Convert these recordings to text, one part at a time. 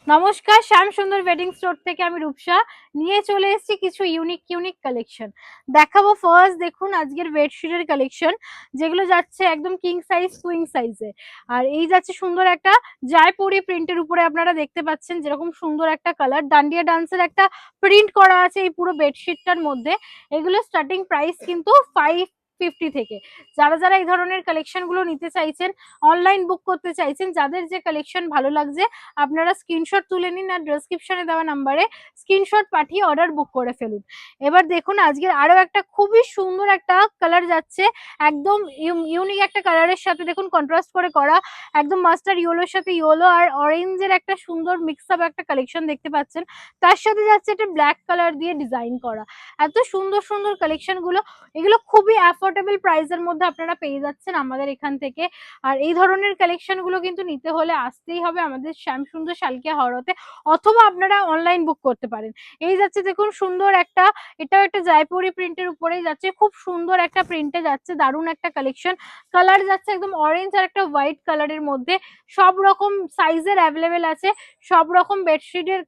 নমস্কার, শ্যাম সুন্দর wedding store থেকে আমি রূপসা নিয়ে চলে এসেছি কিছু ইউনিক কালেকশন দেখাবো। ফার্স্ট দেখুন আজকের বেডশিটের কালেকশন, যেগুলো যাচ্ছে একদম কিং সাইজ কুইং সাইজে। আর এই যাচ্ছে সুন্দর একটা জয়পুরি প্রিন্টের উপরে, আপনারা দেখতে পাচ্ছেন যেরকম সুন্দর একটা কালার, ডান্ডিয়া ডান্সের একটা প্রিন্ট করা আছে এই পুরো বেডশিটটার মধ্যে। এগুলো স্টার্টিং প্রাইস কিন্তু 550 থেকে। যারা যারা এই ধরনের কালেকশন গুলো নিতে চাইছেন, অনলাইন বুক করতে চাইছেন, যাদের যে কালেকশন ভালো লাগছে আপনারা স্ক্রিনশট তুলে নিন আর ডেসক্রিপশনে দেওয়া নাম্বারে স্ক্রিনশট পাঠিয়ে অর্ডার বুক করে ফেলুন। এবার দেখুন আজকের আরো একটা খুবই সুন্দর একটা কালার যাচ্ছে, একদম ইউনিক একটা কালারের সাথে দেখুন কন্ট্রাস্ট করে করা, একদম মাস্টার ইয়েলোর সাথে ইয়েলো আর অরেঞ্জের একটা সুন্দর মিক্স আপ একটা কালেকশন দেখতে পাচ্ছেন। তার সাথে যাচ্ছে একটা ব্ল্যাক কালার দিয়ে ডিজাইন করা। এত সুন্দর সুন্দর কালেকশন গুলো, এগুলো খুবই অ্যাফোর্ডেবল প্রাইসের মধ্যে আপনারা পেয়ে যাচ্ছেন আমাদের এখান থেকে। আর এই ধরনের কালেকশন গুলো কিন্তু নিতে হলে আসতেই হবে আমাদের শ্যামসুন্দর শালকিয়া হাওড়াতে, অথবা আপনারা অনলাইন বুক করতে পারেন। এই যাচ্ছে দেখুন সুন্দর একটা, এটাও একটা জয়পুরি প্রিন্টের উপরেই যাচ্ছে, খুব সুন্দর একটা প্রিন্টে যাচ্ছে, দারুণ একটা কালেকশন। কালার যাচ্ছে একদম অরেঞ্জ আর একটা হোয়াইট কালারের মধ্যে। সব রকম সাইজের অ্যাভেলেবেল আছে, সব রকম বেডশিটের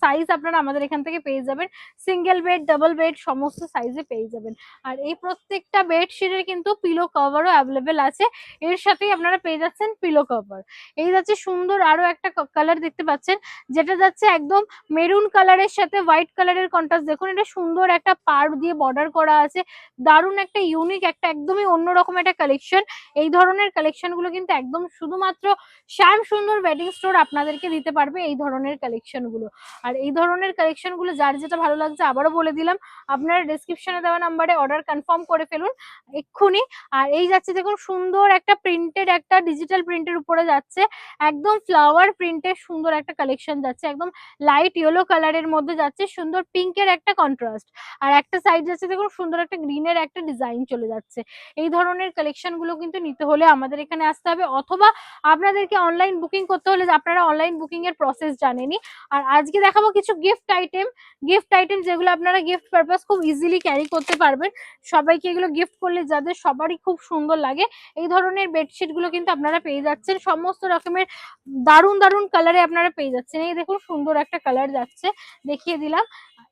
সাইজ আপনারা আমাদের এখান থেকে পেয়ে যাবেন। সিঙ্গেল বেড, ডাবল বেড সমস্ত সাইজে পেয়ে যাবেন। আর এই প্রত্যেকটা বেডশিটের কিন্তু পিলো কভারও অ্যাভেলেবেল আছে, এর সাথেই আপনারা পেয়ে যাচ্ছেন পিলো কভার। এই যাচ্ছে সুন্দর আরো একটা কালার দেখতে পাচ্ছেন, যেটা যাচ্ছে একদম মেরুন কালারের সাথে হোয়াইট কালারের কন্ট্রাস্ট। দেখুন এটা সুন্দর একটা পাড় দিয়ে বর্ডার করা আছে, দারুণ একটা ইউনিক একটা একদমই অন্যরকম একটা কালেকশন। এই ধরনের কালেকশন গুলো কিন্তু একদম শুধুমাত্র শ্যাম সুন্দর ওয়েডিং স্টোর আপনাদেরকে দিতে পারবে এই ধরনের কালেকশন গুলো। আর এই ধরনের কালেকশন গুলো যার যেটা ভালো লাগছে আবারও বলে দিলাম, আপনারা ডেসক্রিপশনে দেওয়া নাম্বারে অর্ডার কনফার্ম করে ফেলুন এক্ষুনি। আর এই যাচ্ছে দেখুন সুন্দর একটা প্রিন্টেড, একটা ডিজিটাল প্রিন্টের উপরে যাচ্ছে, একদম ফ্লাওয়ার প্রিন্টের সুন্দর একটা কালেকশন যাচ্ছে, একদম লাইট ইয়েলো কালারের মধ্যে যাচ্ছে, সুন্দর পিঙ্কের একটা কন্ট্রাস্ট। আর একটা সাইড যাচ্ছে দেখুন সুন্দর একটা গ্রিনের একটা ডিজাইন চলে যাচ্ছে। এই ধরনের কালেকশন গুলো কিন্তু নিতে হলে আমাদের এখানে আসতে হবে, অথবা আপনাদেরকে অনলাইন বুকিং করতে হলে, আপনারা অনলাইন বুকিং এর প্রসেস জানেনই। আর আজকে দেখাবো কিছু গিফট আইটেম যেগুলো আপনারা গিফট পারপাস খুব ইজিলি ক্যারি করতে পারবেন। সবাইকে এগুলো গিফট করলে যাদের সবারই খুব সুন্দর লাগে, এই ধরনের বেডশিট গুলো কিন্তু আপনারা পেয়ে যাচ্ছেন সমস্ত রকমের দারুণ দারুণ কালারে আপনারা পেয়ে যাচ্ছেন। এই দেখুন সুন্দর একটা কালার যাচ্ছে, দেখিয়ে দিলাম।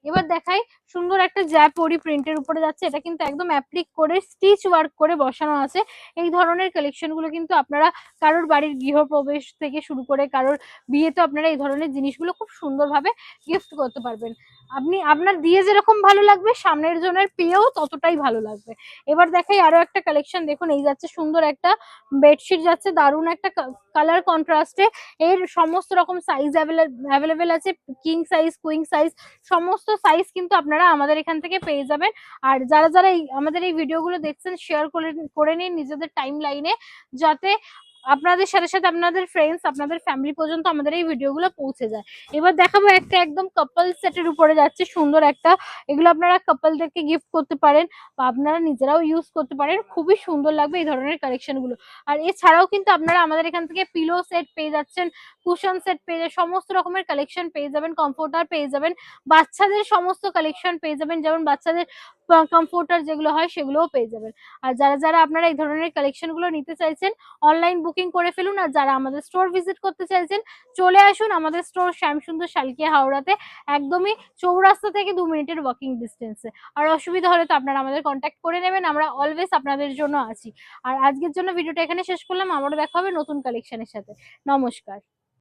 এবার দেখাই সুন্দর একটা জয়পুরি প্রিন্টের উপরে যাচ্ছে, এটা কিন্তু একদম অ্যাপ্লিক করে স্টিচ ওয়ার্ক করে বসানো আছে। এই ধরনের কালেকশন গুলো কিন্তু আপনারা কারোর বাড়ির গৃহপ্রবেশ থেকে শুরু করে কারোর বিয়েতে আপনারা এই ধরনের জিনিসগুলো খুব সুন্দরভাবে গিফট করতে পারবেন। আপনি আপনার দিয়ে যেরকম ভালো লাগবে, সামনের জনের পেয়েও ততটাই ভালো লাগবে। এবার দেখাই আরো একটা কালেকশন, দেখুন এই যাচ্ছে সুন্দর একটা বেডশিট যাচ্ছে, দারুণ একটা কালার কন্ট্রাস্টে। এর সমস্ত রকম সাইজ অ্যাভেলেবেল আছে, কিং সাইজ কুইং সাইজ সমস্ত সাইজ কিন্তু আপনারা আমাদের এখান থেকে পেয়ে যাবেন। আর যারা যারা আমাদের এই ভিডিওগুলো দেখছেন, শেয়ার করে নিন নিজেদের টাইম লাইনে, যাতে আপনাদের সাথে সাথে আপনাদের ফ্রেন্ডস, আপনাদের ফ্যামিলি পর্যন্ত আমাদের এই ভিডিওগুলো পৌঁছে যায়। এবার দেখাবো একটা একদম কাপল সেটের উপরে যাচ্ছে সুন্দর একটা, এগুলো আপনারা কাপলদেরকে গিফট করতে পারেন বা আপনারা নিজেরাও ইউজ করতে পারেন, খুবই সুন্দর লাগবে এই ধরনের কালেকশন গুলো। আর এছাড়াও কিন্তু আপনারা আমাদের এখান থেকে পিলো সেট পেয়ে যাচ্ছেন, কুশন সেট পেয়ে যাবেন, সমস্ত রকমের কালেকশন পেয়ে যাবেন, কমফোর্টার পেয়ে যাবেন, বাচ্চাদের সমস্ত কালেকশন পেয়ে যাবেন, যেমন বাচ্চাদের কমফোর্টার যেগুলো হয় সেগুলোও পেয়ে যাবেন। আর যারা যারা আপনারা এই ধরনের কালেকশন গুলো নিতে চাইছেন, অনলাইন বুকিং করে ফেলুন। আর যারা আমাদের স্টোর ভিজিট করতে চাইছেন, চলে আসুন আমাদের স্টোর শ্যামসুন্দর শালকিয়া হাওড়াতে, একদমই চৌরাস্তা থেকে 2 মিনিটের ওয়াকিং ডিস্টেন্সে। আর অসুবিধা হলে তো আপনারা আমাদের কন্ট্যাক্ট করে নেবেন, আমরা অলওয়েজ আপনাদের জন্য আছি। আর আজকের জন্য ভিডিওটা এখানে শেষ করলাম, আবারও দেখা হবে নতুন কালেকশনের সাথে। নমস্কার।